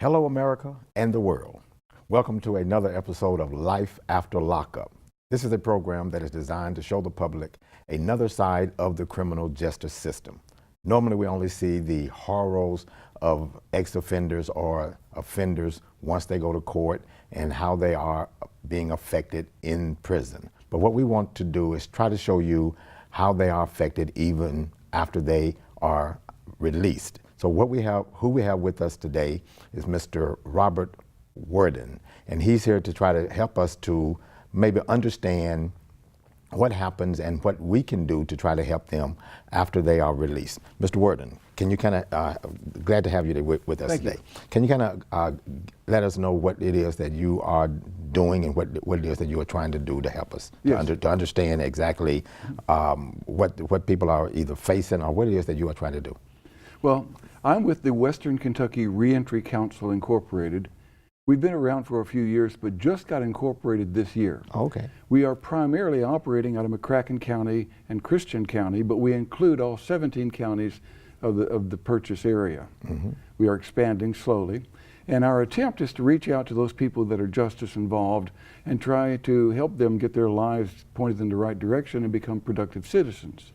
Hello, America and the world. Welcome to another episode of Life After Lockup. This is a program that is designed to show the public another side of the criminal justice system. Normally, we only see the horrors of ex-offenders or offenders once they go to court and how they are being affected in prison. But what we want to do is try to show you how they are affected even after they are released. So who we have with us today is Mr. Robert Worden, and he's here to try to help us to maybe understand what happens and what we can do to try to help them after they are released. Mr. Worden, can you kind of, glad to have you with us today. Can you kind of let us know what it is that you are doing and what it is that you are trying to do to help us to understand exactly what people are either facing or what it is that you are trying to do? Well, I'm with the Western Kentucky Reentry Council, Incorporated. We've been around for a few years, but just got incorporated this year. Okay. We are primarily operating out of McCracken County and Christian County, but we include all 17 counties of the purchase area. Mm-hmm. We are expanding slowly, and our attempt is to reach out to those people that are justice involved and try to help them get their lives pointed in the right direction and become productive citizens.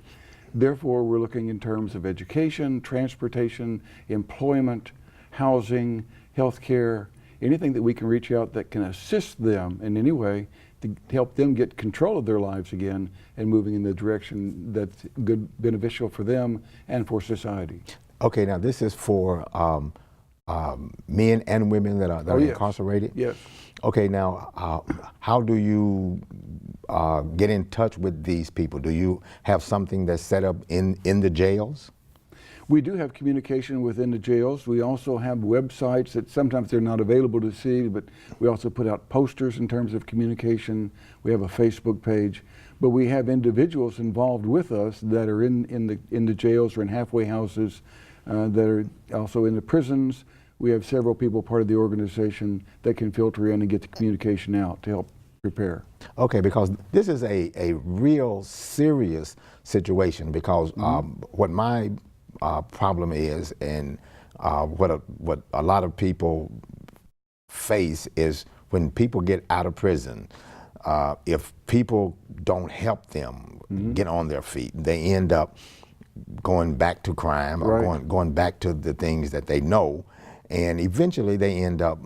Therefore, we're looking in terms of education, transportation, employment, housing, health care, anything that we can reach out that can assist them in any way to help them get control of their lives again and moving in the direction that's good, beneficial for them and for society. Okay, now this is for men and women that are incarcerated? Yes. Okay, now how do you get in touch with these people? Do you have something that's set up in the jails? We do have communication within the jails. We also have websites that sometimes they're not available to see, but we also put out posters in terms of communication. We have a Facebook page, but we have individuals involved with us that are in the jails or in halfway houses, that are also in the prisons. We have several people part of the organization that can filter in and get the communication out to help prepare. Okay, because this is a real serious situation because what my problem is, and what a lot of people face is when people get out of prison, if people don't help them get on their feet, they end up going back to crime or going back to the things that they know, and eventually they end up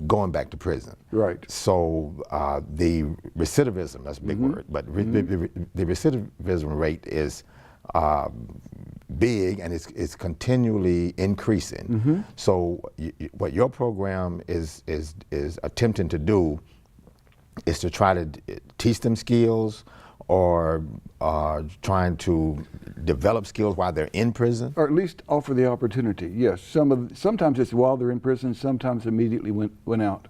going back to prison. Right. So the recidivism, that's a big word, but the recidivism rate is big, and it's continually increasing. So what your program is attempting to do is to try to teach them skills or trying to develop skills while they're in prison? Or at least offer the opportunity, yes. Sometimes it's while they're in prison, sometimes immediately when out.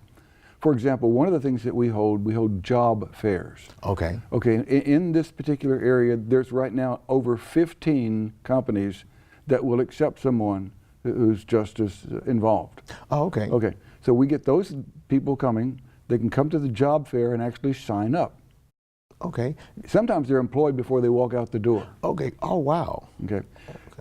For example, one of the things that we hold job fairs. Okay. Okay, in this particular area, there's right now over 15 companies that will accept someone who's justice involved. Oh, okay. Okay, so we get those people coming, they can come to the job fair and actually sign up. Okay. Sometimes they're employed before they walk out the door. Okay, oh wow. Okay.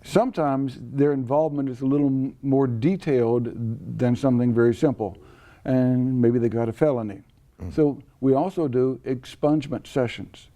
Sometimes their involvement is a little more detailed than something very simple, and maybe they got a felony. So we also do expungement sessions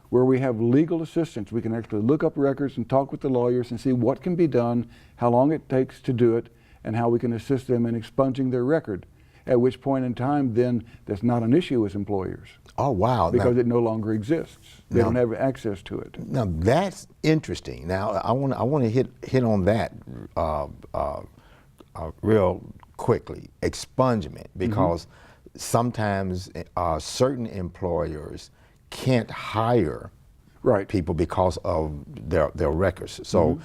where we have legal assistance. We can actually look up records and talk with the lawyers and see what can be done, how long it takes to do it, and how we can assist them in expunging their record, at which point in time then that's not an issue with employers. Oh wow. Because it no longer exists. They don't have access to it. Now that's interesting. Now I want to hit on that real quickly. Expungement, because sometimes certain employers can't hire people because of their records. So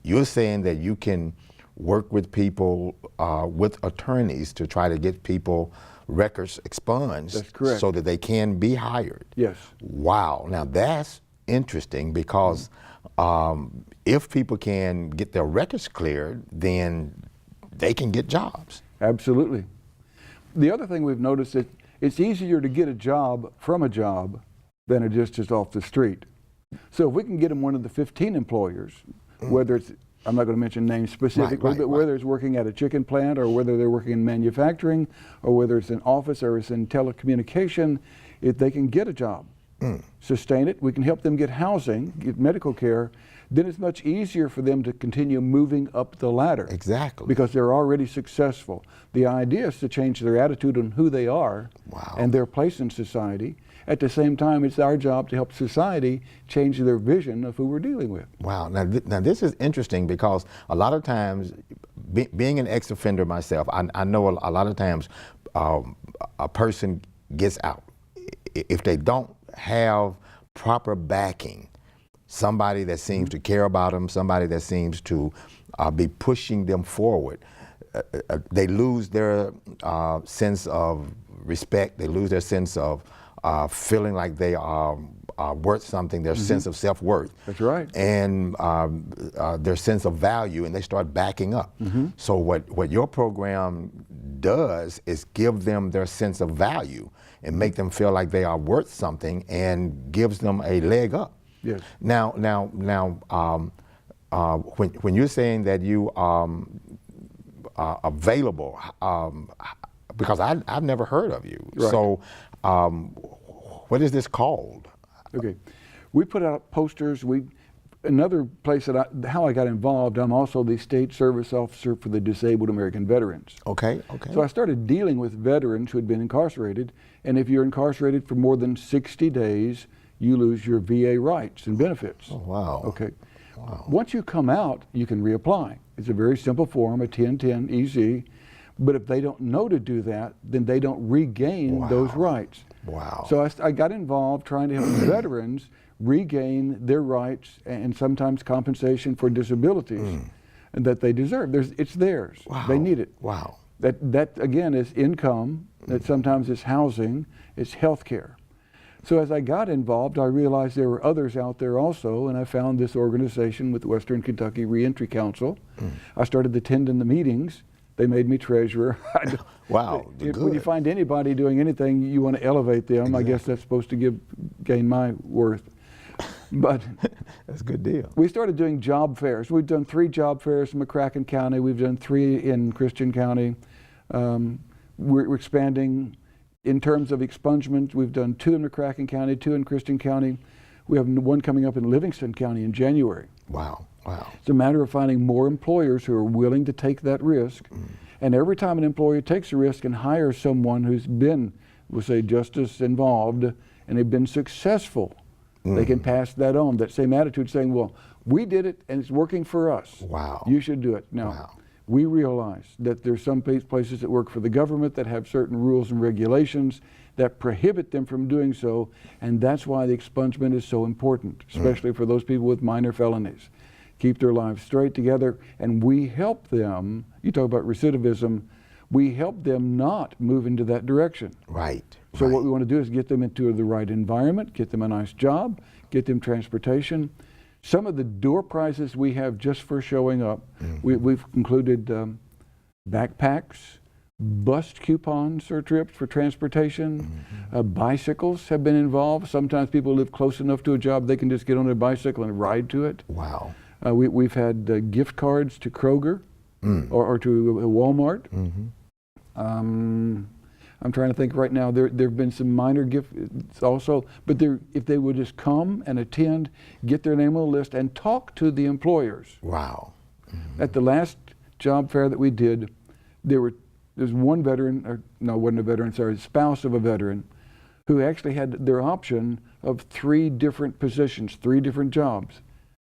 you're saying that you can work with people, with attorneys, to try to get people records expunged. That's correct. So that they can be hired. Yes. Wow. Now that's interesting because if people can get their records cleared, then they can get jobs. Absolutely. The other thing we've noticed is it's easier to get a job from a job than it is just off the street. So if we can get them one of the 15 employers, whether it's I'm not going to mention names specifically, but whether it's working at a chicken plant or whether they're working in manufacturing or whether it's in office or it's in telecommunication, if they can get a job, sustain it, we can help them get housing, get medical care, then it's much easier for them to continue moving up the ladder. Exactly. Because they're already successful. The idea is to change their attitude on who they are and their place in society. At the same time, it's our job to help society change their vision of who we're dealing with. Wow. Now this is interesting because a lot of times, being an ex-offender myself, I know a lot of times a person gets out. If they don't have proper backing, somebody that seems to care about them, somebody that seems to be pushing them forward, they lose their sense of respect, they lose their sense of feeling like they are worth something, their sense of self-worth. That's right. And their sense of value, and they start backing up. So what your program does is give them their sense of value and make them feel like they are worth something and gives them a leg up. Yes. Now, when you're saying that you are available, because I've never heard of you. Right. So, what is this called? Okay, we put out posters. Another place that how I got involved, I'm also the state service officer for the Disabled American Veterans. Okay. So I started dealing with veterans who had been incarcerated, and if you're incarcerated for more than 60 days, you lose your VA rights and benefits. Oh, wow. Okay. Wow. Once you come out, you can reapply. It's a very simple form, a 1010 easy. But if they don't know to do that, then they don't regain those rights. Wow. So I got involved trying to help veterans regain their rights and sometimes compensation for disabilities and that they deserve. It's theirs. Wow. They need it. Wow. That again is income, that sometimes it's housing, it's health care. So as I got involved, I realized there were others out there also, and I found this organization with Western Kentucky Reentry Council. I started attending the meetings. They made me treasurer. Wow, good. When you find anybody doing anything, you want to elevate them. Exactly. I guess that's supposed to gain my worth. But that's a good deal. We started doing job fairs. We've done 3 job fairs in McCracken County. We've done 3 in Christian County. We're expanding in terms of expungement. We've done 2 in McCracken County, 2 in Christian County. We have one coming up in Livingston County in January. Wow. Wow. It's a matter of finding more employers who are willing to take that risk. And every time an employer takes a risk and hires someone who's been, we'll say, justice involved, and they've been successful, they can pass that on. That same attitude saying, well, we did it and it's working for us. Wow. You should do it. Now, we realize that there's some places that work for the government that have certain rules and regulations that prohibit them from doing so, and that's why the expungement is so important, especially for those people with minor felonies. Keep their lives straight together, and we help them. You talk about recidivism, we help them not move into that direction. Right. So what we want to do is get them into the right environment, get them a nice job, get them transportation. Some of the door prizes we have just for showing up, we've included backpacks, bus coupons or trips for transportation. Bicycles have been involved. Sometimes people live close enough to a job they can just get on their bicycle and ride to it. Wow. We've had gift cards to Kroger or to Walmart. I'm trying to think right now. There have been some minor gifts also, but if they would just come and attend, get their name on the list, and talk to the employers. Wow. At the last job fair that we did, there's one veteran, or no, wasn't a veteran, sorry, spouse of a veteran, who actually had their option of 3 different positions, 3 different jobs.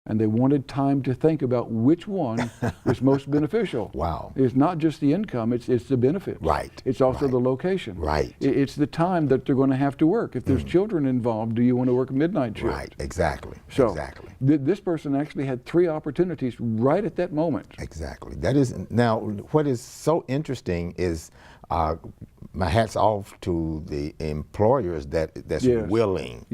And they wanted time to think about which one was most beneficial. Wow. It's not just the income, it's the benefits. Right. It's also the location. Right. It's the time that they're going to have to work. If there's children involved, do you want to work a midnight shift? Right, exactly. So exactly. This person actually had 3 opportunities right at that moment. Exactly. That is, now what is so interesting is my hat's off to the employers that's willing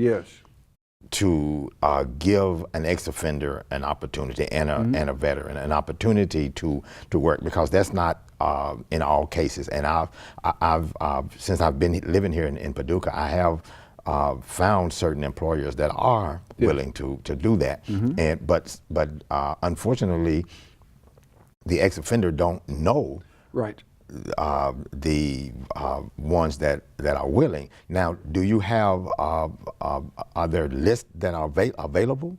to give an ex-offender an opportunity and a veteran an opportunity to work, because that's not in all cases. And I've since I've been living here in Paducah, I have found certain employers that are willing to do that. And but unfortunately, the ex-offender don't know Right. the ones that are willing. Now, do you have, are there lists that are available?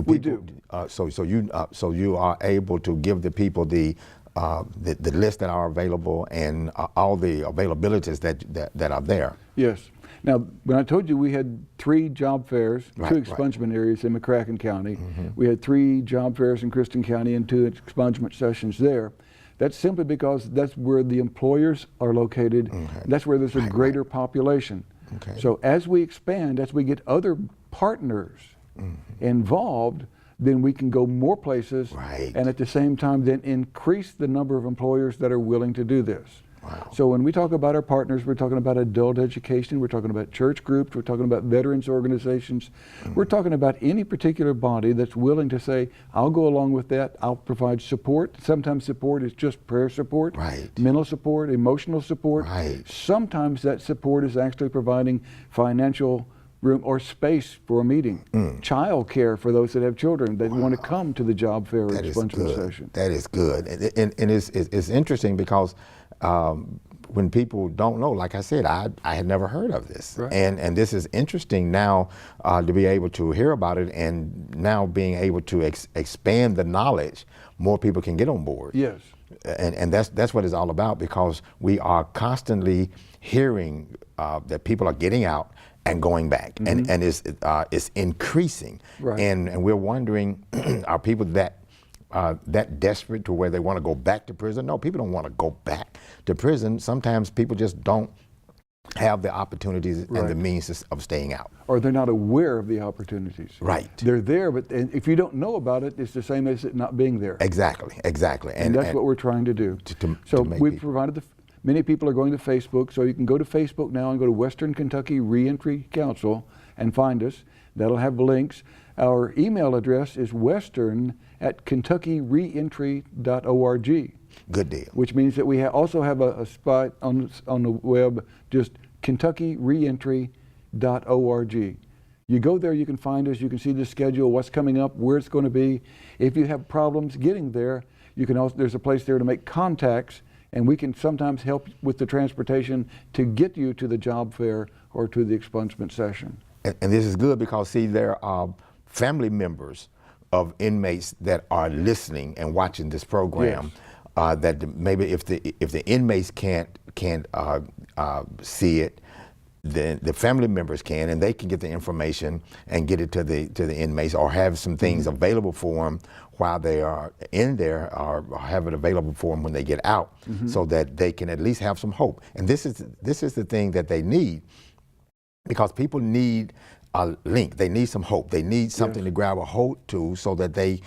We do. So you are able to give the people the lists that are available and all the availabilities that are there. Yes. Now, when I told you we had 3 job fairs, 2 expungement areas in McCracken County, we had 3 job fairs in Christian County and 2 expungement sessions there. That's simply because that's where the employers are located. That's where there's a greater population. So as we expand, as we get other partners involved, then we can go more places and at the same time then increase the number of employers that are willing to do this. So when we talk about our partners, we're talking about adult education, we're talking about church groups, we're talking about veterans organizations, we're talking about any particular body that's willing to say, I'll go along with that, I'll provide support. Sometimes support is just prayer support, mental support, emotional support. Sometimes that support is actually providing financial room or space for a meeting. Child care for those that have children that want to come to the job fair or expungement session. That is good. And it's interesting because when people don't know, like I said, I had never heard of this. And this is interesting now to be able to hear about it, and now being able to expand the knowledge, more people can get on board. Yes. And that's what it's all about, because we are constantly hearing that people are getting out and going back, and it's increasing. And we're wondering, are people that desperate to where they want to go back to prison? No, people don't want to go back to prison. Sometimes people just don't have the opportunities and the means of staying out. Or they're not aware of the opportunities. They're there, but if you don't know about it, it's the same as it not being there. Exactly. And that's what we're trying to do. So we've provided many people are going to Facebook, so you can go to Facebook now and go to Western Kentucky Reentry Council and find us. That'll have links. Our email address is western@KentuckyReentry.org. Good deal. Which means that we also have a spot on the web, just KentuckyReentry.org. You go there, you can find us, you can see the schedule, what's coming up, where it's going to be. If you have problems getting there, you can also, there's a place there to make contacts, and we can sometimes help with the transportation to get you to the job fair or to the expungement session. And this is good because, see, there are family members of inmates that are listening and watching this program. That maybe if the inmates can't see it, then the family members can, and they can get the information and get it to the inmates, or have some things available for them while they are in there, or have it available for them when they get out, so that they can at least have some hope. And this is the thing that they need, because people need a link. They need some hope. They need something to grab a hold to, so that they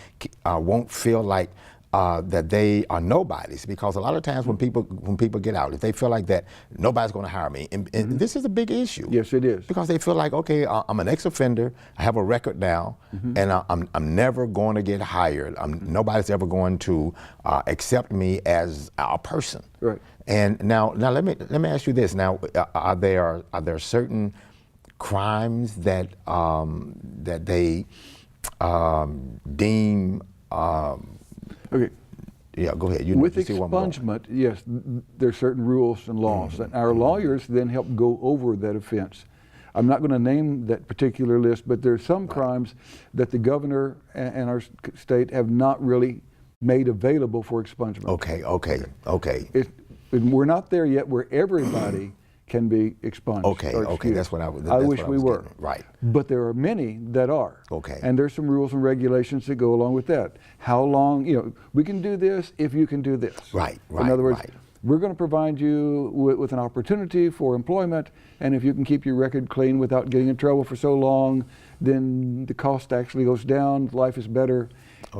won't feel like that they are nobodies. Because a lot of times when people get out, if they feel like that nobody's going to hire me, and this is a big issue. Yes, it is. Because they feel like, okay, I'm an ex-offender, I have a record now, and I'm never going to get hired. Nobody's ever going to accept me as a person. And now let me ask you this. Now, are there certain crimes that that they deem? Okay. Yeah, go ahead. With expungement, yes, there's certain rules and laws, and our lawyers then help go over that offense. I'm not going to name that particular list, but there's some crimes that the governor and our state have not really made available for expungement. Okay. We're not there yet where everybody can be expunged. Okay, that's what I was. I wish we were. Right. But there are many that are. And there's some rules and regulations that go along with that. How long, we can do this if you can do this. In other words, we're going to provide you with an opportunity for employment, and if you can keep your record clean without getting in trouble for so long, then the cost actually goes down, life is better.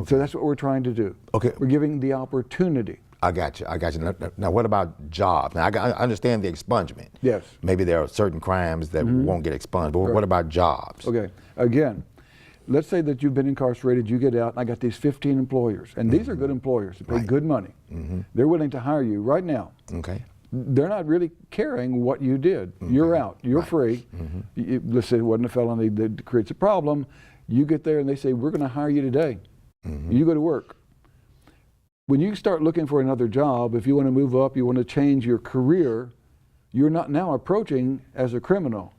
So that's what we're trying to do. We're giving the opportunity. I got you. Now, what about jobs? Now, I understand the expungement. Yes. Maybe there are certain crimes that won't get expunged, but what about jobs? Again, let's say that you've been incarcerated, you get out, and I got these 15 employers, and these are good employers, they pay good money. They're willing to hire you right now. They're not really caring what you did. You're out, you're free. Let's say it wasn't a felony that creates a problem. You get there and they say, we're going to hire you today. You go to work. when you start looking for another job, if you want to move up, you want to change your career, you're not now approaching as a criminal.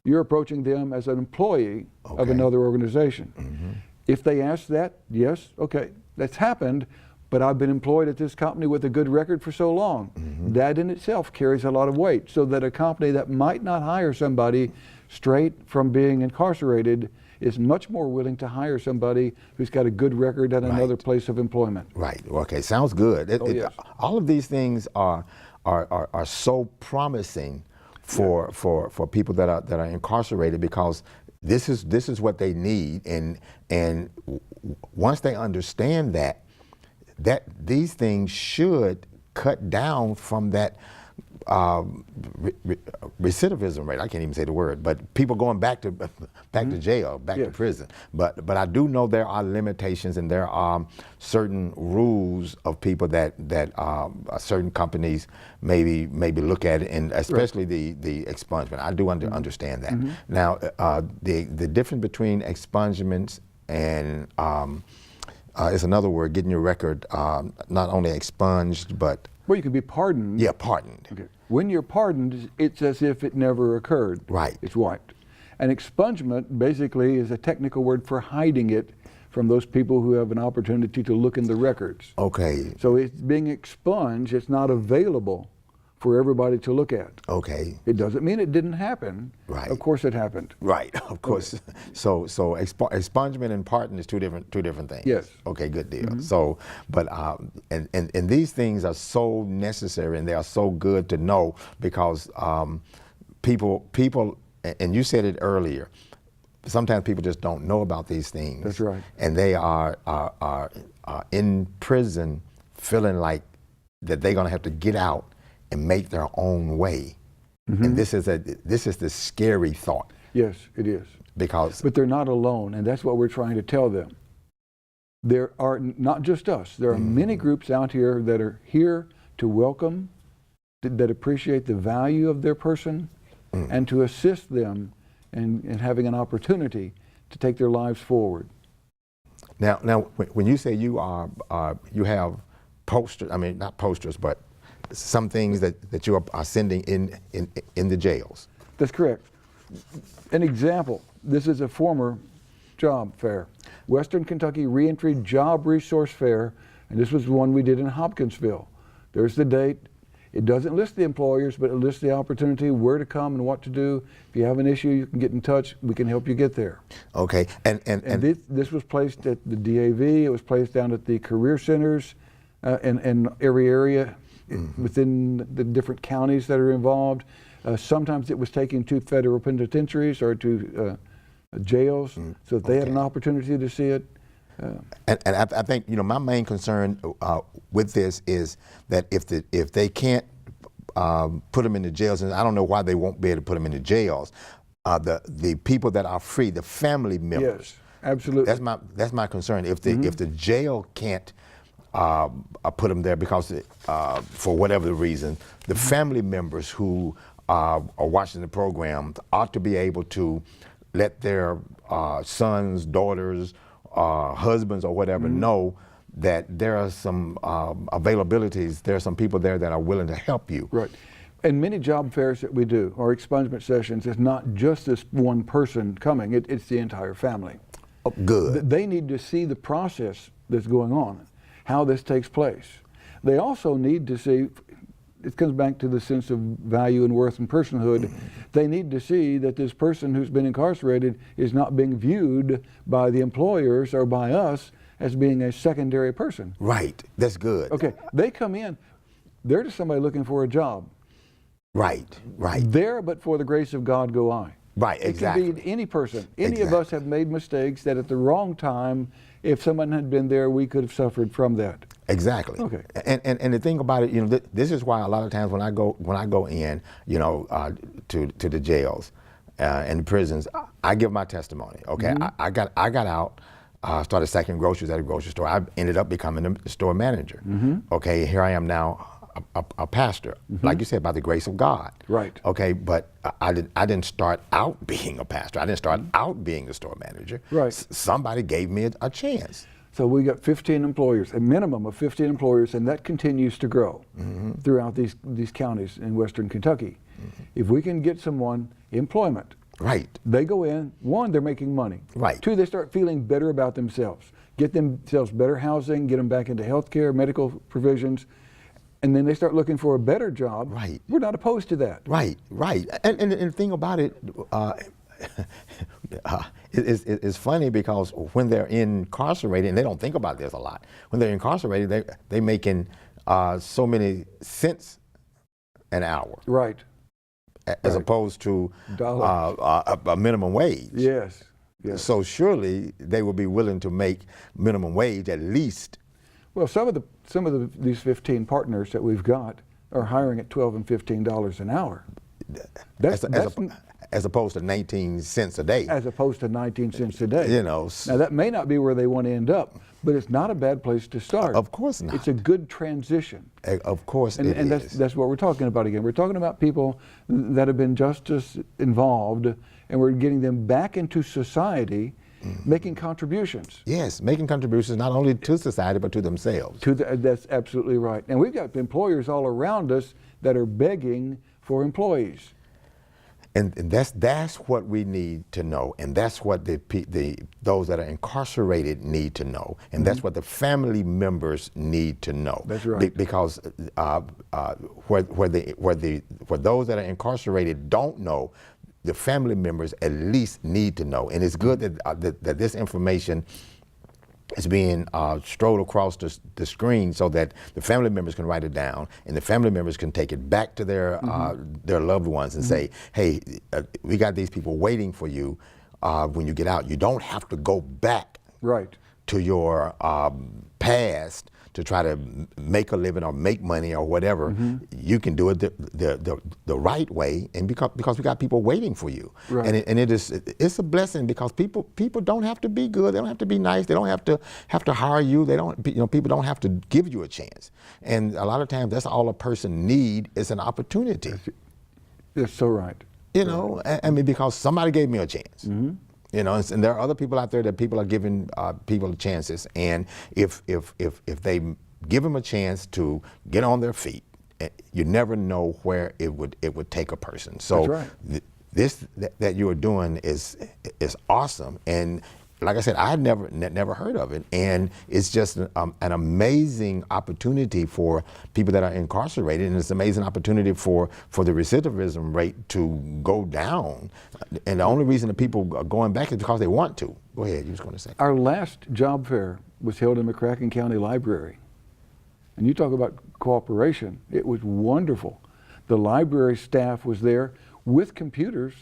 You're approaching them as an employee of another organization. If they ask that, yes, okay, that's happened, but I've been employed at this company with a good record for so long. That in itself carries a lot of weight, so that a company that might not hire somebody straight from being incarcerated is much more willing to hire somebody who's got a good record at another place of employment. Right. Okay. Sounds good. Yes. All of these things are so promising for people that are incarcerated, because this is what they need, and once they understand that these things should cut down from that recidivism rate. I can't even say the word, but people going back to jail, back to prison. But I do know there are limitations, and there are certain rules of people that certain companies maybe look at it, and especially the expungement. I do understand that. Now, the difference between expungements and it's another word, getting your record not only expunged, but well, you can be pardoned. Yeah, pardoned. Okay. When you're pardoned, it's as if it never occurred. Right. It's wiped. And expungement basically is a technical word for hiding it from those people who have an opportunity to look in the records. Okay. So it's being expunged. It's not available for everybody to look at. Okay. It doesn't mean it didn't happen. Right. Of course it happened. Right. Of course. Okay. So expungement and pardon is two different things. Yes. Okay. Good deal. So, but and these things are so necessary, and they are so good to know, because people, and you said it earlier, sometimes people just don't know about these things. That's right. And they are in prison feeling like that they're going to have to get out and make their own way. And this is the scary thought. Yes, it is. But they're not alone, and that's what we're trying to tell them. There are not just us. There are many groups out here that are here to welcome, that appreciate the value of their person, and to assist them in having an opportunity to take their lives forward. Now, when you say you have posters, I mean not posters, but some things that you are sending in the jails. That's correct. An example, this is a former job fair, Western Kentucky Reentry Job Resource Fair, and this was one we did in Hopkinsville. There's the date. It doesn't list the employers, but it lists the opportunity, where to come and what to do. If you have an issue, you can get in touch. We can help you get there. Okay. And this was placed at the DAV. It was placed down at the career centers in every area within the different counties that are involved. Sometimes it was taken to federal penitentiaries or to jails, so that they had an opportunity to see it. And I think, you know, my main concern with this is that if they can't put them in the jails, and I don't know why they won't be able to put them in the jails, the people that are free, the family members. Yes, absolutely. That's my concern. If the jail can't put them there because for whatever reason, the family members who are watching the program ought to be able to let their sons, daughters, husbands, or whatever know that there are some availabilities. There are some people there that are willing to help you. Right. And many job fairs that we do, or expungement sessions, it's not just this one person coming, it's the entire family. Oh, good. They need to see the process that's going on, how this takes place. They also need to see, it comes back to the sense of value and worth and personhood. They need to see that this person who's been incarcerated is not being viewed by the employers or by us as being a secondary person. Right, that's good. Okay, they come in, they're just somebody looking for a job. Right, right. There, but for the grace of God go I. Right, exactly. It can be any person. Any of us have made mistakes that at the wrong time, if someone had been there, we could have suffered from that. Exactly. Okay. And the thing about it, you know, this is why a lot of times when I go in, you know, to the jails and the prisons, I give my testimony. Okay, I got out. Started stacking groceries at a grocery store. I ended up becoming the store manager. Okay, here I am now, a pastor, like you said, by the grace of God. Right. Okay, but I didn't start out being a pastor. I didn't start out being a store manager. Right. Somebody gave me a chance. So we got 15 employers, a minimum of 15 employers, and that continues to grow throughout these counties in Western Kentucky. If we can get someone employment, right, they go in, one, they're making money. Right. Two, they start feeling better about themselves, get themselves better housing, get them back into health care, medical provisions, and then they start looking for a better job. Right. We're not opposed to that. Right, right. And the thing about it, it's funny because when they're incarcerated, and they don't think about this a lot, when they're incarcerated, they making so many cents an hour. Right. As opposed to a minimum wage. Yes. Yes. So surely they will be willing to make minimum wage at least. Well, some of these 15 partners that we've got are hiring at $12 and $15 an hour. As opposed to 19 cents a day. As opposed to 19 cents a day. You know. Now that may not be where they want to end up, but it's not a bad place to start. Of course not. It's a good transition. Of course it is. And that's what we're talking about again. We're talking about people that have been justice involved, and we're getting them back into society, making contributions. Yes, making contributions not only to society but to themselves. That's absolutely right. And we've got employers all around us that are begging for employees. And that's what we need to know, and that's what those that are incarcerated need to know, and that's what the family members need to know. That's right. Because where those that are incarcerated don't know, the family members at least need to know, and it's good that this information is being strolled across the screen so that the family members can write it down, and the family members can take it back to their loved ones and say, hey, we got these people waiting for you when you get out. You don't have to go back to your past to try to make a living or make money or whatever. You can do it the right way, and because we got people waiting for you. Right. And it's a blessing because people don't have to be good. They don't have to be nice. They don't have to hire you. They don't. People don't have to give you a chance. And a lot of times, that's all a person need is an opportunity. That's so right. I mean, because somebody gave me a chance. And there are other people out there that people are giving people chances, and if they give them a chance to get on their feet, you never know where it would take a person. So that's right. This that you are doing is awesome, and like I said, I had never heard of it, and it's just an amazing opportunity for people that are incarcerated, and it's an amazing opportunity for the recidivism rate to go down. And the only reason that people are going back is because they want to. Go ahead, you was going to say. Our last job fair was held in McCracken County Library, and you talk about cooperation. It was wonderful. The library staff was there with computer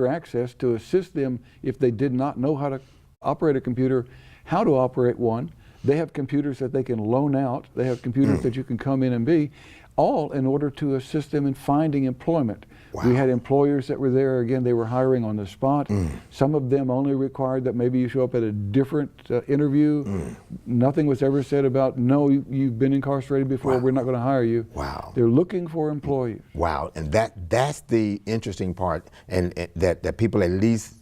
access to assist them if they did not know how to operate a computer, how to operate one. They have computers that they can loan out. They have computers that you can come in and be, all in order to assist them in finding employment. Wow. We had employers that were there. Again, they were hiring on the spot. Some of them only required that maybe you show up at a different interview. Nothing was ever said about, no, you've been incarcerated before, we're not going to hire you. Wow. They're looking for employees. Wow, and that's the interesting part, and that people at least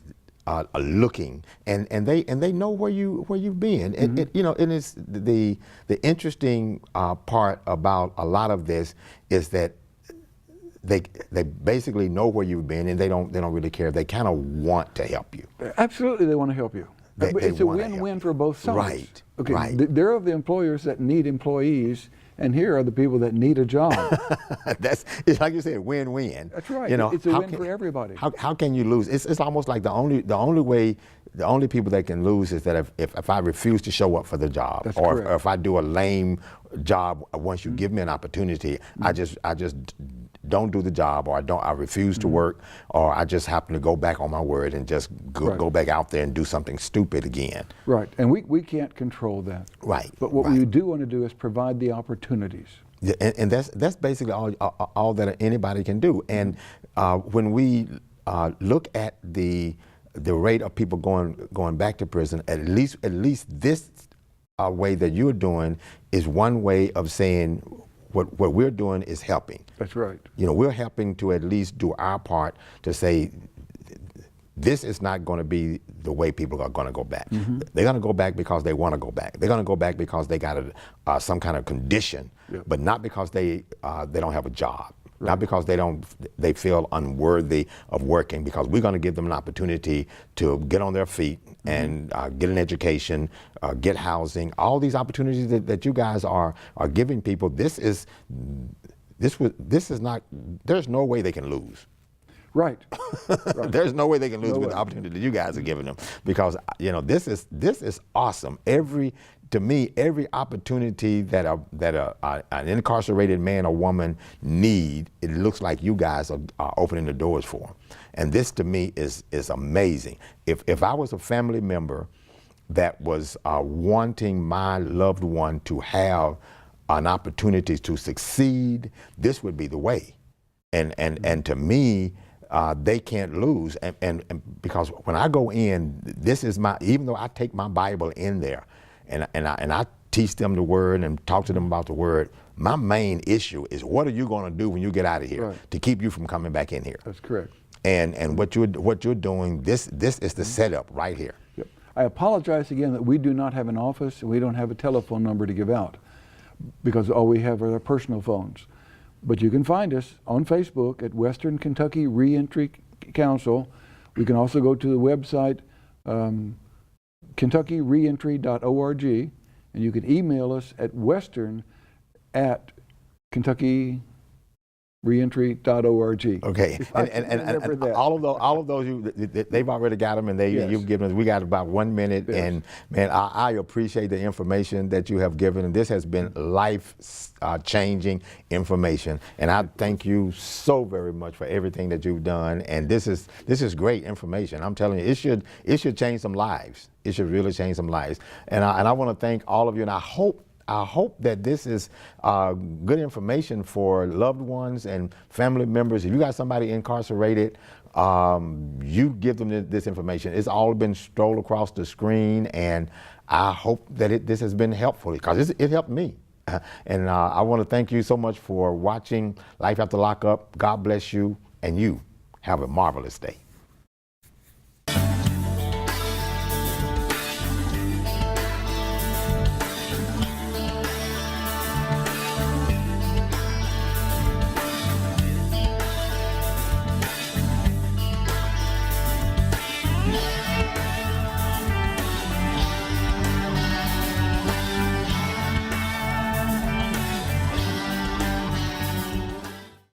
are looking, and they know where you've been, and and it's the interesting part about a lot of this is that they basically know where you've been, and they don't really care. They kind of want to help you. Absolutely, they want to help you. It's a win-win for both sides. Right. Okay. Right. There are the employers that need employees, and here are the people that need a job. It's like you said, win-win. That's right. It's a win for everybody. How can you lose? It's almost like the only people that can lose is that if I refuse to show up for the job, or if I do a lame job once you give me an opportunity, I just don't do the job, or I refuse to work, or I just happen to go back on my word and just go back out there and do something stupid again. Right, and we can't control that. Right. But what we do want to do is provide the opportunities. Yeah, and that's basically all that anybody can do. And when we look at the rate of people going back to prison, at least this way that you're doing is one way of saying what we're doing is helping. That's right. We're helping to at least do our part to say this is not going to be the way people are going to go back. Mm-hmm. They're going to go back because they want to go back. They're going to go back because they got some kind of condition, but not because they don't have a job. Right. Not because they feel unworthy of working, because we're going to give them an opportunity to get on their feet and get an education, get housing, all these opportunities that you guys are giving people. This is not, there's no way they can lose. Right. There's no way they can lose with the opportunity that you guys are giving them, because this is awesome. To me, every opportunity that an incarcerated man or woman need, it looks like you guys are opening the doors for them. And this to me is amazing. If I was a family member that was wanting my loved one to have an opportunity to succeed, this would be the way. And to me, they can't lose. And because when I go in, this is even though I take my Bible in there, and I teach them the word and talk to them about the word, my main issue is, what are you going to do when you get out of here to keep you from coming back in here? That's correct. And what you're doing, this is the setup right here. Yep. I apologize again that we do not have an office and we don't have a telephone number to give out, because all we have are our personal phones. But you can find us on Facebook at Western Kentucky Reentry Council. We can also go to the website KentuckyReentry.org, and you can email us at western@KentuckyReentry.org. Okay, and all of those they've already got them, and you've given us. We got about 1 minute, and man, I appreciate the information that you have given, and this has been life-changing information. And I thank you so very much for everything that you've done. And this is great information. I'm telling you, it should change some lives. It should really change some lives. And I want to thank all of you, and I hope that this is good information for loved ones and family members. If you got somebody incarcerated, you give them this information. It's all been strolled across the screen, and I hope that this has been helpful, because it helped me. And I want to thank you so much for watching Life After Lockup. God bless you, and you have a marvelous day.